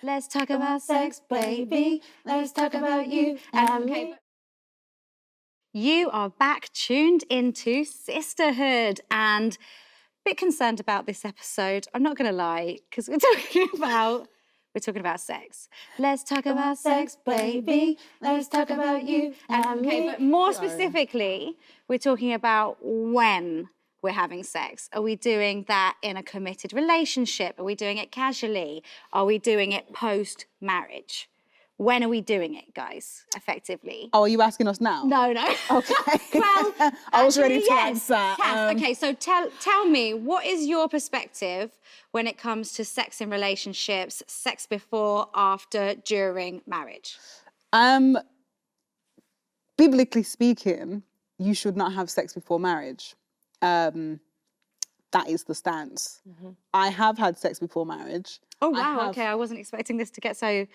Let's talk about sex, baby. Let's talk about you and me. You are back tuned into Sisterhood and a bit concerned about this episode. I'm not going to lie, because we're talking about sex. Let's talk about sex, baby. Let's talk about you and me. But more specifically, we're talking about when we're having sex. Are we doing that in a committed relationship? Are we doing it casually? Are we doing it post-marriage? When are we doing it, guys, effectively? Oh, are you asking us now? No. Okay. Well, I was ready to yes. answer. Cass, okay, so tell me, what is your perspective when it comes to sex in relationships, sex before, after, during marriage? Biblically speaking, you should not have sex before marriage. That is the stance. Mm-hmm. I have had sex before marriage. Oh, wow, okay, I wasn't expecting this to get so...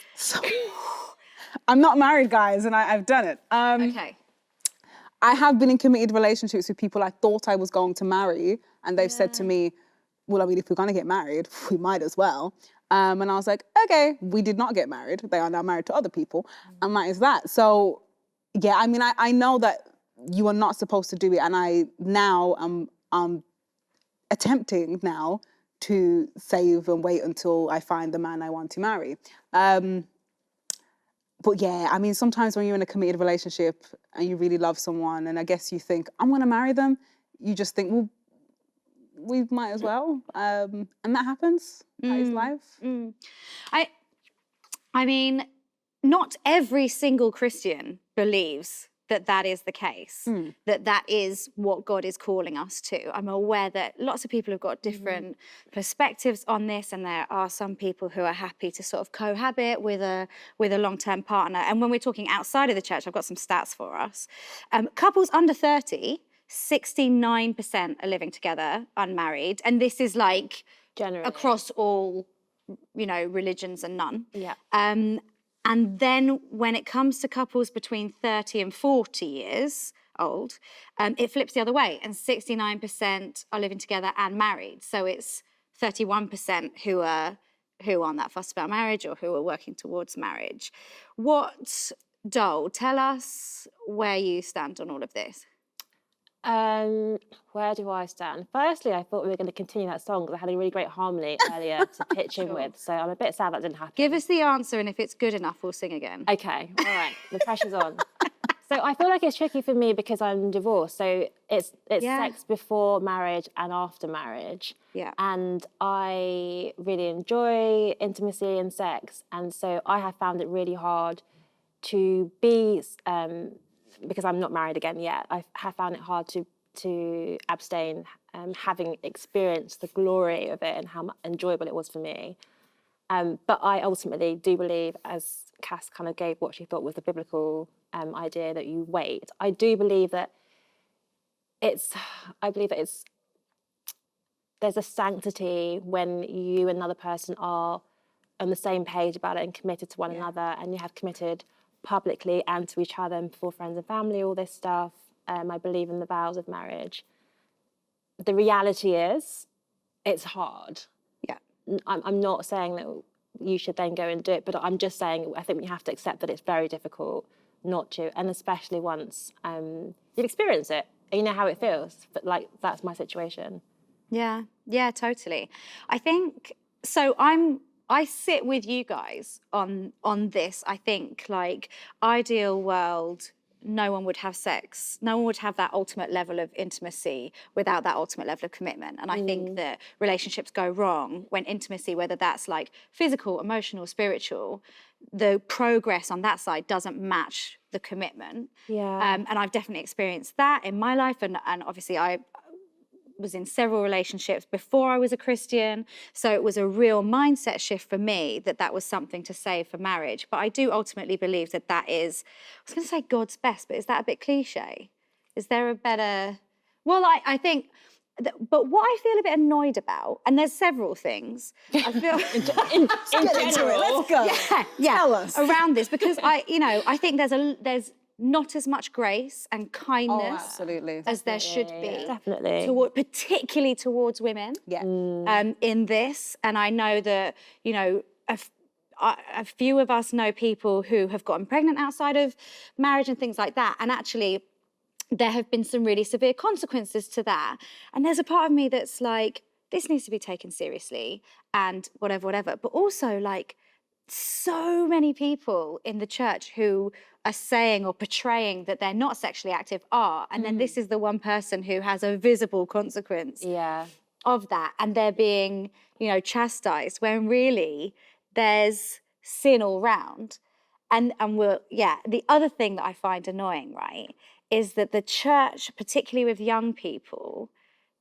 I'm not married, guys, and I've done it. Okay. I have been in committed relationships with people I thought I was going to marry, and they've said to me, well, I mean, if we're going to get married, we might as well. And I was like, okay, we did not get married. They are now married to other people, and that is that. So, yeah, I mean, I know that you are not supposed to do it, and I now am attempting now to save and wait until I find the man I want to marry. But yeah, I mean, sometimes when you're in a committed relationship and you really love someone, and I guess you think, I'm going to marry them, you just think, well, we might as well. And that happens. That is life. I mean, not every single Christian believes that that is the case, that is what God is calling us to. I'm aware that lots of people have got different perspectives on this, and there are some people who are happy to sort of cohabit with a long-term partner. And when we're talking outside of the church, I've got some stats for us. Couples under 30, 69% are living together unmarried, and this is like generally across all, religions and none. Yeah. And then when it comes to couples between 30 and 40 years old, it flips the other way, and 69% are living together and married. So it's 31% who aren't that fussed about marriage or who are working towards marriage. Dole, tell us where you stand on all of this. Where do I stand? Firstly, I thought we were going to continue that song because I had a really great harmony earlier to pitch in with, so I'm a bit sad that didn't happen. Give us the answer, and if it's good enough, we'll sing again. Okay, all right, the pressure's on. So I feel like it's tricky for me because I'm divorced, so it's sex before marriage and after marriage. Yeah. And I really enjoy intimacy and sex, and so I have found it really hard to be... because I'm not married again yet, I have found it hard to abstain, having experienced the glory of it and how enjoyable it was for me. But I ultimately do believe, as Cass kind of gave what she thought was the biblical idea, that you wait. I do believe that there's a sanctity when you and another person are on the same page about it and committed to one another, and you have committed publicly and to each other and before friends and family, all this stuff. I believe in the vows of marriage. The reality is, it's hard. Yeah. I'm not saying that you should then go and do it, but I'm just saying I think we have to accept that it's very difficult not to, and especially once you've experienced it and you know how it feels. But like, that's my situation. Yeah, totally. I think, so I sit with you guys on this. I think, like, ideal world, no one would have sex. No one would have that ultimate level of intimacy without that ultimate level of commitment. And I think that relationships go wrong when intimacy, whether that's like physical, emotional, spiritual, the progress on that side doesn't match the commitment. Yeah. And I've definitely experienced that in my life. And obviously I was in several relationships before I was a Christian, so it was a real mindset shift for me that was something to save for marriage. But I do ultimately believe that is, I was going to say God's best, but is that a bit cliche? Is there a better... Well, I think... But what I feel a bit annoyed about, and there's several things, I feel... in general. Let's go. Yeah, Tell us. around this, because I think there's not as much grace and kindness as there should be. Definitely. Particularly towards women. Yeah. In this. And I know that, a few of us know people who have gotten pregnant outside of marriage and things like that. And actually, there have been some really severe consequences to that. And there's a part of me that's like, this needs to be taken seriously and whatever. But also, like, so many people in the church who are saying or portraying that they're not sexually active are. And then this is the one person who has a visible consequence of that. And they're being, chastised, when really there's sin all round. And the other thing that I find annoying, right, is that the church, particularly with young people,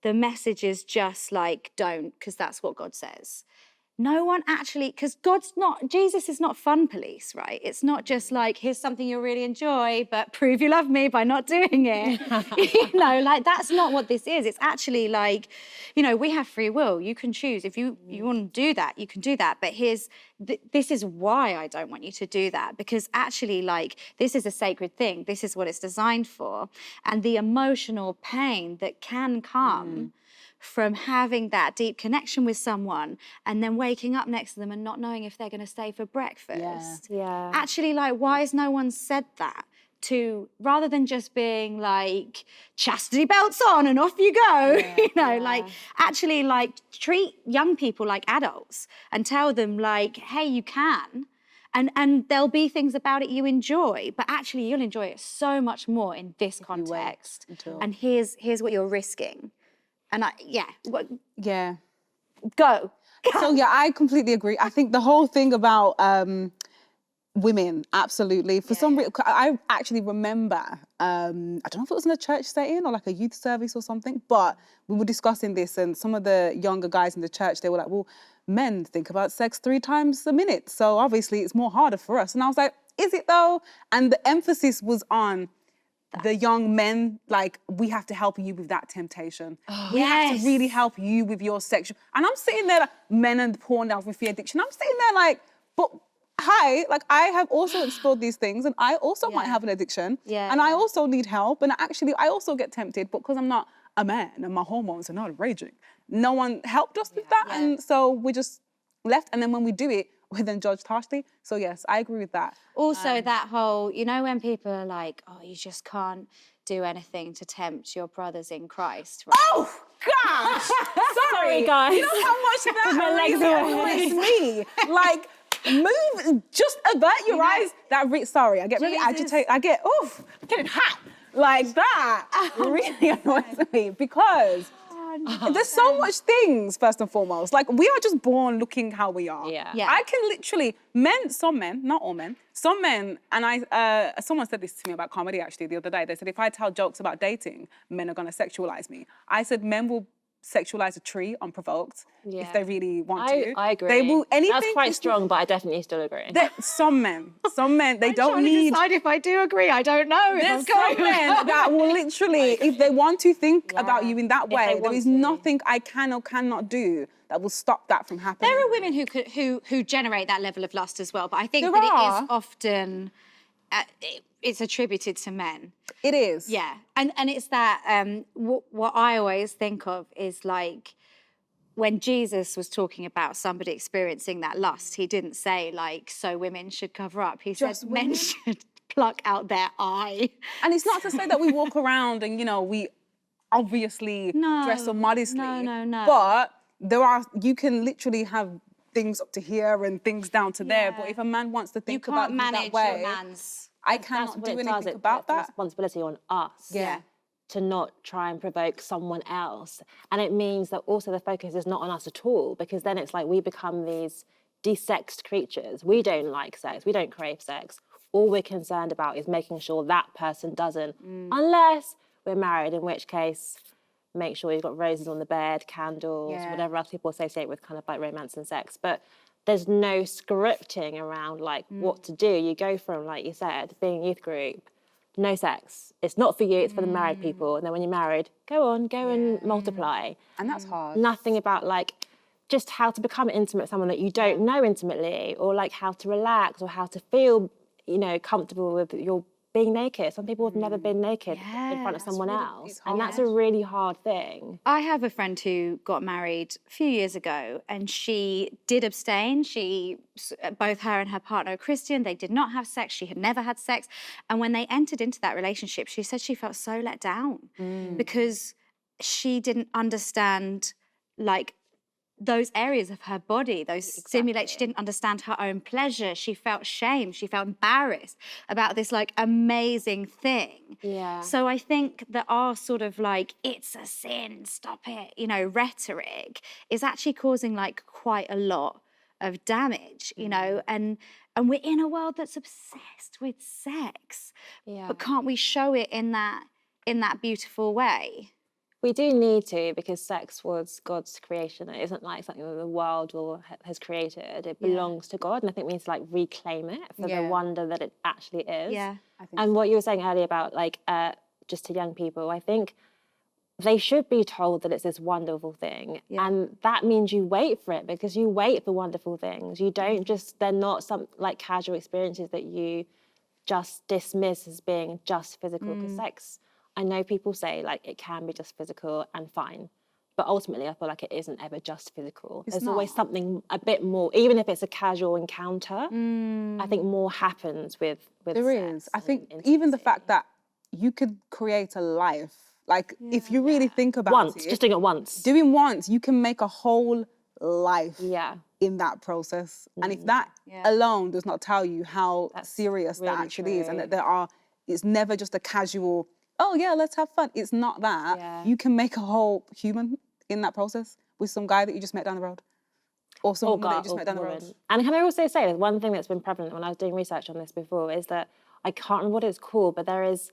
the message is just like, don't, because that's what God says. No one actually, because Jesus is not fun police, right? It's not just like, here's something you'll really enjoy, but prove you love me by not doing it. Like, that's not what this is. It's actually like, we have free will. You can choose. If you want to do that, you can do that. But this is why I don't want you to do that, because actually, like, this is a sacred thing. This is what it's designed for. And the emotional pain that can come from having that deep connection with someone and then waking up next to them and not knowing if they're going to stay for breakfast. Yeah. Actually, like, why has no one said that? Rather than just being like, chastity belts on and off you go, like, actually, like, treat young people like adults and tell them, like, hey, you can. And there'll be things about it you enjoy, but actually you'll enjoy it so much more in this context. And here's what you're risking. And go. So I completely agree. I think the whole thing about women, absolutely. For some reason, I actually remember, I don't know if it was in a church setting or like a youth service or something, but we were discussing this, and some of the younger guys in the church, they were like, well, men think about sex 3 times a minute, so obviously it's more harder for us. And I was like, is it though? And the emphasis was on the young men, like, we have to help you with that temptation. We have to really help you with your sexual. And I'm sitting there, like, men and pornography addiction. I'm sitting there like, but hi, like, I have also explored these things, and I also might have an addiction. And I also need help. And actually, I also get tempted, but because I'm not a man and my hormones are not raging, no one helped us with that. And so we just left. And then when we do it, we're then judged harshly. So yes, I agree with that. Also, that whole, when people are like, oh, you just can't do anything to tempt your brothers in Christ, right? Oh, gosh! Sorry, guys. You know how much that really annoys me? Like, move, just avert your eyes. Sorry, I get really agitated. I'm getting hot. Like, that really annoys me, because there's so much things, first and foremost. Like, we are just born looking how we are. I can literally, some men, not all men, some men, and someone said this to me about comedy actually the other day. They said, if I tell jokes about dating, men are gonna sexualize me. I said, men will sexualize a tree unprovoked if they really want to. I agree. They will, anything. That's quite strong, but I definitely still agree. Some men, they don't trying need. to decide if I do agree. I don't know. There's some men that will literally, if they want to think about you in that way, there is nothing I can or cannot do that will stop that from happening. There are women who generate that level of lust as well, but I think that it is often it's attributed to men. It is. Yeah, and it's that what I always think of is like, when Jesus was talking about somebody experiencing that lust, he didn't say like, so women should cover up. He said men should pluck out their eye. And it's not to say that we walk around and, we obviously dress so modestly. No. But you can literally have things up to here and things down to there. But if a man wants to think about you that way, your man's. I cannot do anything about that. It's responsibility on us. To not try and provoke someone else. And it means that also the focus is not on us at all, because then it's like we become these desexed creatures. We don't like sex, we don't crave sex. All we're concerned about is making sure that person doesn't, unless we're married, in which case, make sure you've got roses on the bed, candles, whatever else people associate with kind of like romance and sex. But there's no scripting around like what to do. You go from, like you said, being a youth group, no sex. It's not for you, it's for the married people. And then when you're married, go and multiply. And that's hard. Nothing about like just how to become intimate with someone that you don't know intimately, or like how to relax, or how to feel, comfortable with your being naked. Some people have never been naked in front of someone else. And that's a really hard thing. I have a friend who got married a few years ago and she did abstain. Both her and her partner are Christian. They did not have sex. She had never had sex. And when they entered into that relationship, she said she felt so let down because she didn't understand, like, those areas of her body, those stimulate. She didn't understand her own pleasure. She felt shame. She felt embarrassed about this like amazing thing. Yeah. So I think that our sort of like, it's a sin, stop it, you know, rhetoric is actually causing like quite a lot of damage, you know, and we're in a world that's obsessed with sex. Yeah. But can't we show it in that beautiful way? We do need to, because sex was God's creation. It isn't like something that the world has created. It belongs to God, and I think we need to like reclaim it for the wonder that it actually is. Yeah. And what you were saying earlier about like just to young people, I think they should be told that it's this wonderful thing, and that means you wait for it, because you wait for wonderful things. You don't just, they're not some like casual experiences that you just dismiss as being just physical, because sex, I know people say like it can be just physical and fine, but ultimately I feel like it isn't ever just physical. There's always something a bit more, even if it's a casual encounter. I think more happens with There sex is. I and think even the intimacy. fact that you could create a life, like if you really think about once, it, just doing it once. doing once, you can make a whole life Yeah. in that process. And if that alone does not tell you how serious that really actually is, and true. that it's never just a casual, oh yeah, let's have fun. It's not that. Yeah. You can make a whole human in that process with some guy that you just met down the road. Or someone that you just met down the road. And can I also say that one thing that's been prevalent when I was doing research on this before is that, I can't remember what it's called, but there's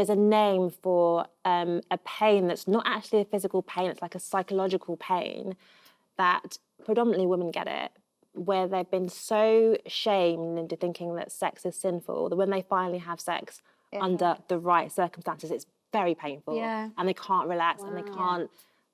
a name for a pain that's not actually a physical pain, it's like a psychological pain that predominantly women get it, where they've been so shamed into thinking that sex is sinful, that when they finally have sex under the right circumstances, it's very painful. And they can't relax and they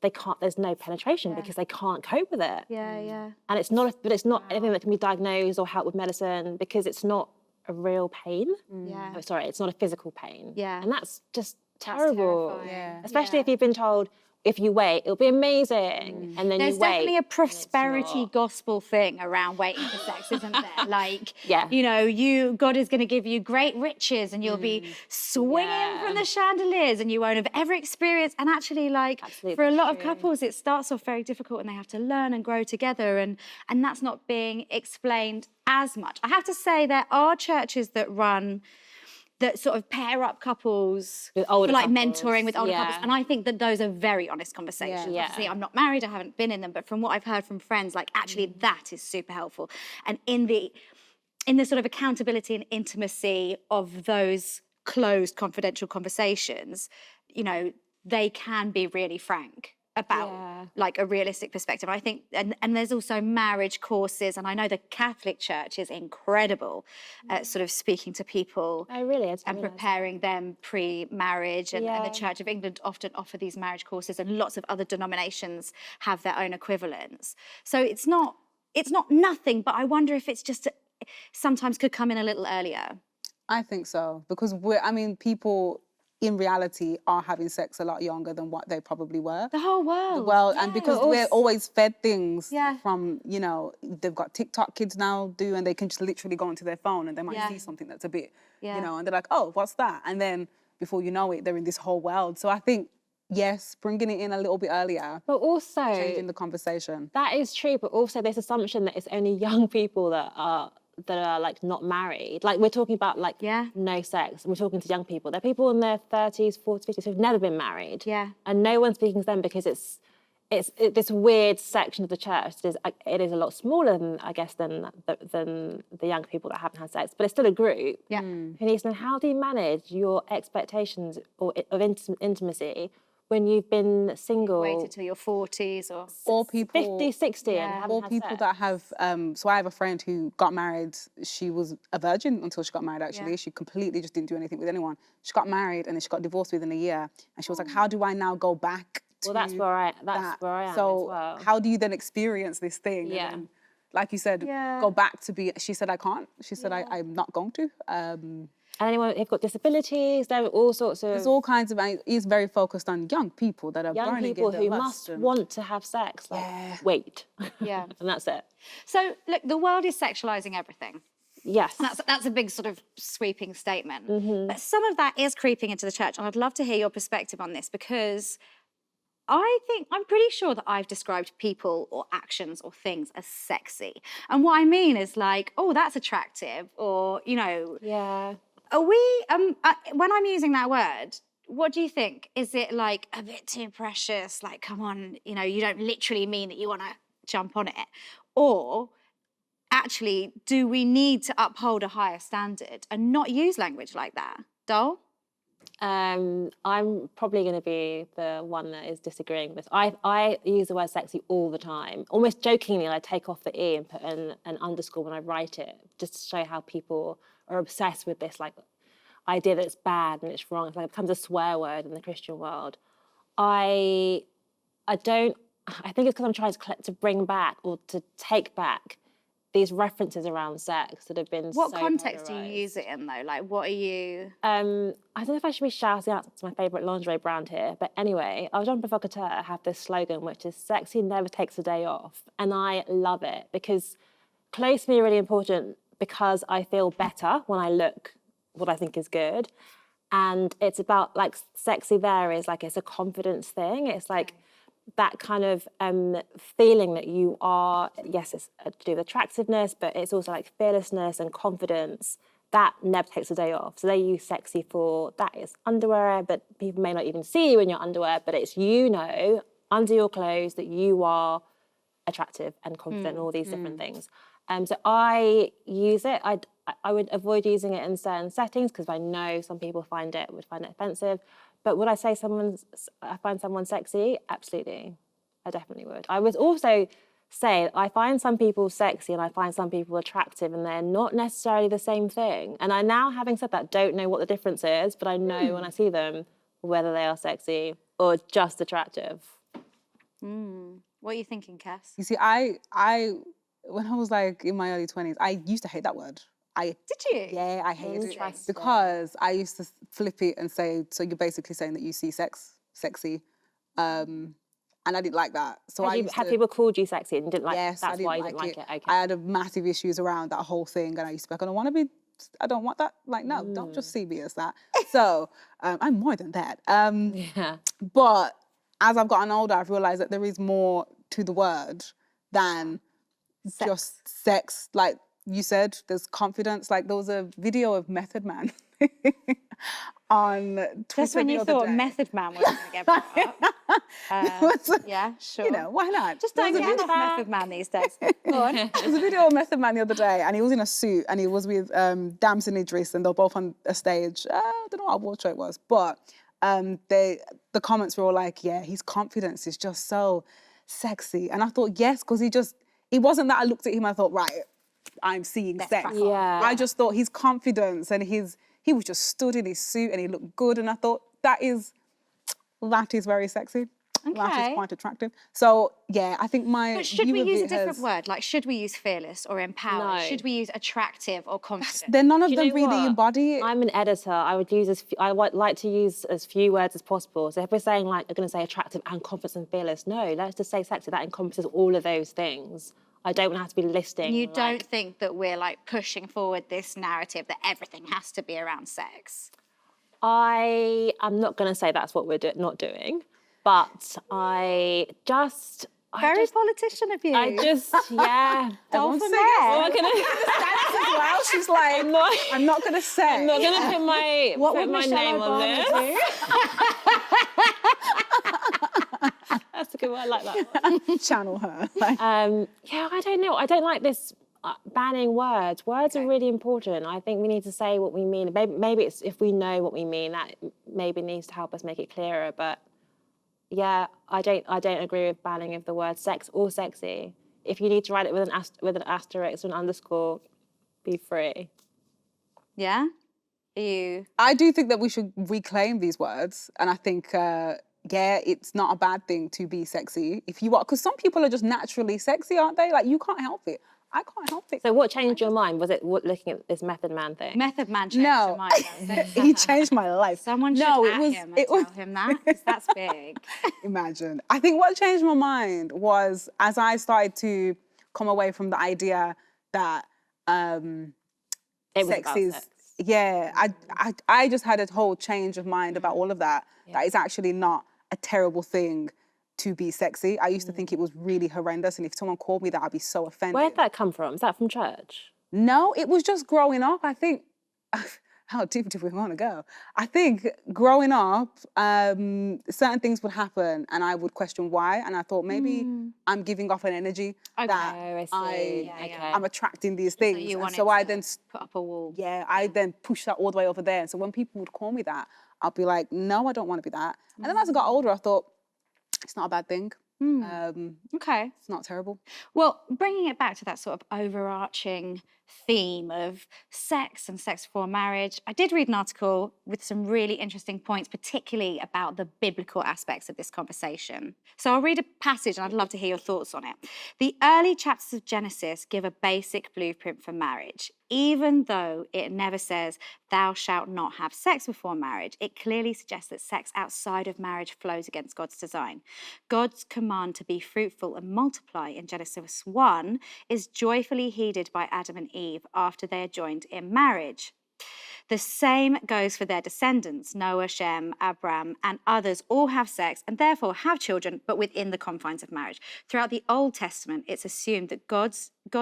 can't, there's no penetration because they can't cope with it. And it's not anything that can be diagnosed or helped with medicine, because it's not a real pain. Oh, sorry, it's not a physical pain. And that's just terrible. Especially if you've been told, if you wait, it'll be amazing. And then There's you wait. definitely a prosperity gospel thing around waiting for sex, isn't there? Like, you know, God is going to give you great riches and you'll be swinging from the chandeliers and you won't have ever experienced. And actually, like, for a lot of couples, it starts off very difficult and they have to learn and grow together. And that's not being explained as much. I have to say there are churches that sort of pair up couples with older like couples. mentoring with older couples, and I think that those are very honest conversations. Obviously, I'm not married, I haven't been in them, but from what I've heard from friends, like actually that is super helpful. And in the sort of accountability and intimacy of those closed, confidential conversations, you know, they can be really frank about like a realistic perspective. I think, and there's also marriage courses, and I know the Catholic Church is incredible at sort of speaking to people and preparing them pre-marriage, and the Church of England often offer these marriage courses, and lots of other denominations have their own equivalents. So it's not nothing, but I wonder if it's just sometimes could come in a little earlier. I think so, because people in reality are having sex a lot younger than what they probably were. The whole world. Well, and because we're always fed things from, you know, they've got TikTok kids now and they can just literally go onto their phone and they might see something that's a bit, you know, and they're like, oh, what's that? And then before you know it, they're in this whole world. So I think, yes, bringing it in a little bit earlier. But also changing the conversation. That is true, but also this assumption that it's only young people that are like not married. Like we're talking about like no sex. We're talking to young people. They're people in their 30s, 40s, 50s who've never been married. And no one's speaking to them because it's this weird section of the church. It is a lot smaller than, I guess, than the young people that haven't had sex, but it's still a group. Who needs to know, how do you manage your expectations of intimacy when you've been single? Waited till your 40s or people 50, 60 and haven't or had people sex. that have so I have a friend who got married. She was a virgin until she got married, actually. She completely just didn't do anything with anyone. She got married and then she got divorced within a year, and she was like, how do I now go back to that's where I am so as well. How do you then experience this thing? And then, like you said, go back to be. She said, I can't. She said, I'm not going to. And anyone who've got disabilities, there are all sorts of There's all kinds of, he's very focused on young people that are young burning people in their who lust must and- want to have sex. Like, Yeah. wait. Yeah. And that's it. So, look, the world is sexualizing everything. Yes. That's a big sort of sweeping statement. Mm-hmm. But some of that is creeping into the church. And I'd love to hear your perspective on this, because I'm pretty sure that I've described people or actions or things as sexy. And what I mean is like, oh, that's attractive, or, you know, Yeah. are we, when I'm using that word, what do you think? Is it like a bit too precious? Like, come on, you know, you don't literally mean that you want to jump on it. Or actually, do we need to uphold a higher standard and not use language like that? Dol? I'm probably going to be the one that is disagreeing with this. I use the word sexy all the time. Almost jokingly, I take off the E and put an underscore when I write it, just to show how people are obsessed with this like idea that it's bad and it's wrong. It's like it becomes a swear word in the Christian world. I think it's because I'm trying to bring back or to take back these references around sex that have been What so context do you polarised. use it in, though? Like, what are you... I don't know if I should be shouting out to my favourite lingerie brand here, but anyway, Our Jean Provocateur have this slogan, which is sexy never takes a day off. And I love it because clothes to me are really important because I feel better when I look what I think is good. And it's about, like, sexy there is like, it's a confidence thing. It's like that kind of feeling that you are, yes, it's to do with attractiveness, but it's also like fearlessness and confidence. That never takes a day off. So they use sexy for, that is underwear, but people may not even see you in your underwear, but it's, you know, under your clothes that you are attractive and confident and all these different things. So I use it. I would avoid using it in certain settings because I know some people would find it offensive. But would I say I find someone sexy? Absolutely. I definitely would. I would also say I find some people sexy and I find some people attractive, and they're not necessarily the same thing. And I now, having said that, don't know what the difference is, but I know when I see them whether they are sexy or just attractive. What are you thinking, Cass? You see, I when I was like in my early 20s, I used to hate that word. Did you? Yeah, I hated it Interesting. because I used to flip it and say, so you're basically saying that you see sex sexy, and I didn't like that. So Have people called you sexy and you didn't like? Yes, I That's didn't why you didn't like it. Okay. I had a massive issues around that whole thing, and I used to be like, I don't want that. Like, no, don't just see me as that. So I'm more than that. Yeah. But as I've gotten older, I've realised that there is more to the word than just sex. Like you said, there's confidence. Like there was a video of Method Man on Twitter. Just when you thought Method Man was going to get brought up. Yeah, sure. You know, why not? Just don't get enough Method Man these days. Go on. There's a video of Method Man the other day, and he was in a suit, and he was with Damson Idris, and they were both on a stage. I don't know what award show it was, but the comments were all like, yeah, his confidence is just so sexy. And I thought, yes, because it wasn't that I looked at him and I thought, right, I'm seeing sex. Yeah. I just thought his confidence and he was just stood in his suit and he looked good, and I thought, that is very sexy. That Okay. is quite attractive. So, yeah, I think But should we view of use a it different has- word? Like, should we use fearless or empowered? No. Should we use attractive or confident? Then none of Do you them know really what? embody it. I'm an editor. I would like to use as few words as possible. So if we're saying like, we're going to say attractive and confident and fearless, no, let's just say sexy. That encompasses all of those things. I don't want to have to be listing. You like, don't think that we're like pushing forward this narrative that everything has to be around sex? I am not going to say that's what we're not doing, but I just Very politician of you. yeah. Dol for Everyone's mayor. I'm not gonna, as well. She's like, I'm not going to say. I'm not gonna put my What put would my Michelle name on Obama this. That's a good one. I like that one. Channel her. Like, Yeah, I don't know. I don't like this banning words. Words are really important. I think we need to say what we mean. Maybe it's if we know what we mean, that maybe needs to help us make it clearer. But yeah, I don't agree with banning of the word sex or sexy. If you need to write it with an asterisk or an underscore, be free. Yeah? You... I do think that we should reclaim these words, and I think, yeah, it's not a bad thing to be sexy if you are, because some people are just naturally sexy, aren't they? Like, you can't help it. I can't help it. So what changed your mind? Was it looking at this Method Man thing? Method Man changed your mind. He changed my life. Someone should him and tell him that, because that's big. Imagine. I think what changed my mind was as I started to come away from the idea that It was sex about is, sex. yeah, I just had a whole change of mind about all of that. Yeah. That is actually not a terrible thing to be sexy. I used to think it was really horrendous, and if someone called me that, I'd be so offended. Where'd that come from? Is that from church? No, it was just growing up. I think, how deep do we want to go? I think growing up, certain things would happen and I would question why. And I thought maybe I'm giving off an energy that I'm attracting these things. So you wanted so I to then put up a wall. Yeah, I then pushed that all the way over there. And so when people would call me that, I'll be like, no, I don't want to be that. And then as I got older, I thought, it's not a bad thing. Okay. It's not terrible. Well, bringing it back to that sort of overarching theme of sex and sex before marriage, I did read an article with some really interesting points, particularly about the biblical aspects of this conversation. So I'll read a passage and I'd love to hear your thoughts on it. The early chapters of Genesis give a basic blueprint for marriage. Even though it never says, thou shalt not have sex before marriage, it clearly suggests that sex outside of marriage flows against God's design. God's command to be fruitful and multiply in Genesis 1 is joyfully heeded by Adam and Eve after they are joined in marriage. The same goes for their descendants. Noah, Shem, Abram, and others all have sex and therefore have children, but within the confines of marriage. Throughout the Old Testament, it's assumed that God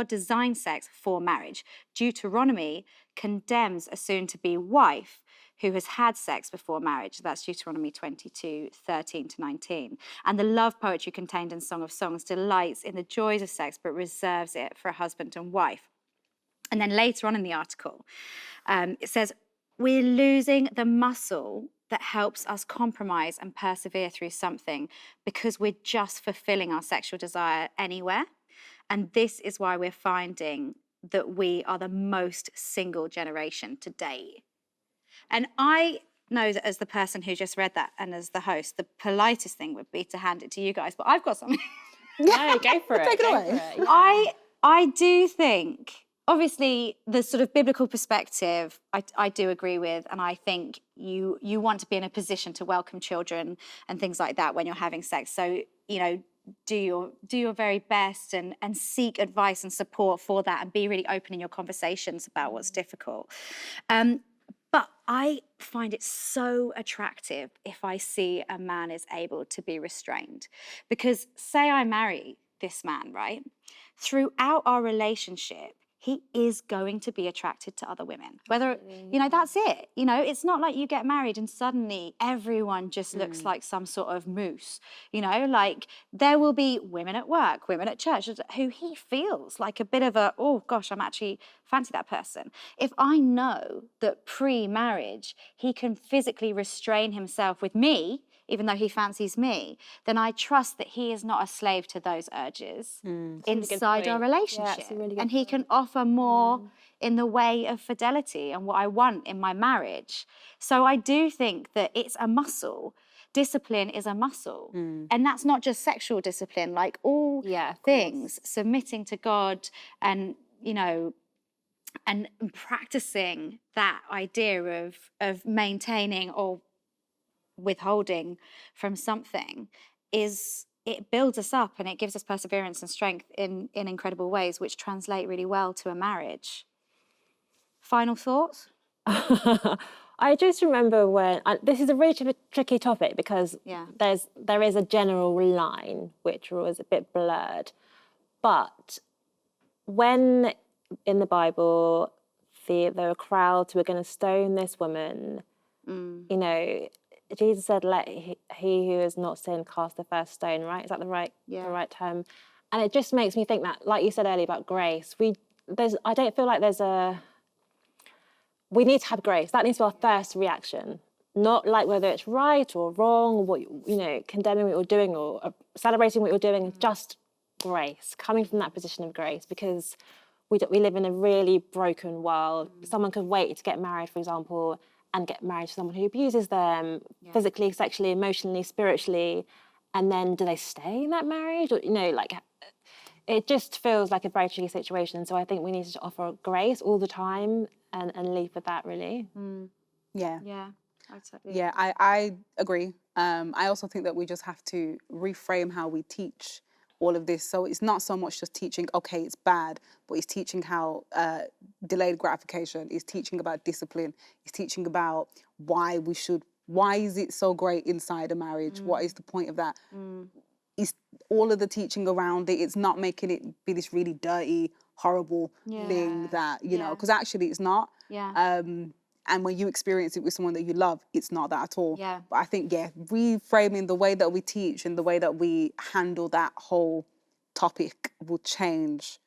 designed sex for marriage. Deuteronomy condemns a soon-to-be wife who has had sex before marriage. That's Deuteronomy 22:13-19. And the love poetry contained in Song of Songs delights in the joys of sex, but reserves it for a husband and wife. And then later on in the article, it says, we're losing the muscle that helps us compromise and persevere through something because we're just fulfilling our sexual desire anywhere. And this is why we're finding that we are the most single generation to date. And I know that as the person who just read that and as the host, the politest thing would be to hand it to you guys, but I've got something. No, go for it. Take it away. Yeah. I do think, obviously, the sort of biblical perspective, I do agree with, and I think you want to be in a position to welcome children and things like that when you're having sex. So, you know, do your very best and seek advice and support for that and be really open in your conversations about what's difficult. But I find it so attractive if I see a man is able to be restrained. Because say I marry this man, right? Throughout our relationship, he is going to be attracted to other women. Whether, you know, that's it. You know, it's not like you get married and suddenly everyone just looks like some sort of moose. You know, like there will be women at work, women at church who he feels like a bit of a, oh gosh, I'm actually fancy that person. If I know that pre-marriage, he can physically restrain himself with me, even though he fancies me, then I trust that he is not a slave to those urges inside our relationship. And he can offer more in the way of fidelity and what I want in my marriage. So I do think that it's a muscle. Discipline is a muscle. And that's not just sexual discipline, like all things, submitting to God and, you know, and practicing that idea of maintaining or withholding from something it builds us up and it gives us perseverance and strength in incredible ways, which translate really well to a marriage. Final thoughts? I just remember when this is a really tricky topic because there is a general line which was a bit blurred, but when in the Bible there were crowds who were going to stone this woman, you know, Jesus said, "Let he who has not sinned cast the first stone." Right? Is that the right term? And it just makes me think that, like you said earlier about grace, I don't feel like we need to have grace. That needs to be our first reaction, not like whether it's right or wrong, what you know, condemning what you're doing or celebrating what you're doing. Just grace, coming from that position of grace, because we live in a really broken world. Someone could wait to get married, for example, and get married to someone who abuses them physically, sexually, emotionally, spiritually, and then do they stay in that marriage? Or, you know, like, it just feels like a very tricky situation. So I think we need to offer grace all the time and lead with that, really. Yeah. Yeah, I totally Yeah, I agree. I also think that we just have to reframe how we teach all of this. So it's not so much just teaching, okay, it's bad, but it's teaching how delayed gratification, it's teaching about discipline, it's teaching about why is it so great inside a marriage? What is the point of that? It's all of the teaching around it. It's not making it be this really dirty, horrible thing that, you know, because actually it's not. Yeah. And when you experience it with someone that you love, it's not that at all. Yeah. But I think, reframing the way that we teach and the way that we handle that whole topic will change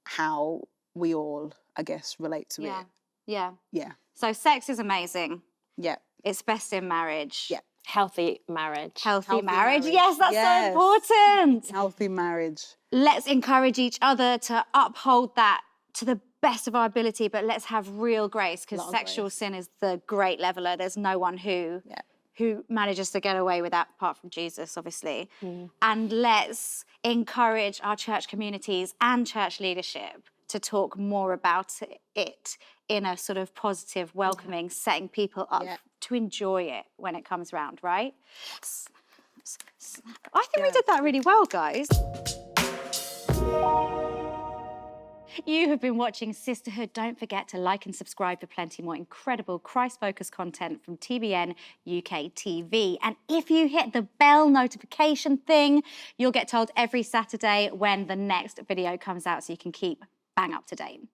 how we all, I guess, relate to it. Yeah. Yeah. So sex is amazing. Yeah. It's best in marriage. Yeah. Healthy marriage. Healthy marriage. Yes, that's so important. Healthy marriage. Let's encourage each other to uphold that to the best of our ability, but let's have real grace, because sexual sin is the great leveler. There's no one who manages to get away with that apart from Jesus, obviously. And let's encourage our church communities and church leadership to talk more about it in a sort of positive, welcoming, setting people up to enjoy it when it comes around, right? I think we did that really well, guys. You have been watching Sisterhood. Don't forget to like and subscribe for plenty more incredible Christ-focused content from TBN UK TV. And if you hit the bell notification thing, you'll get told every Saturday when the next video comes out, so you can keep bang up to date.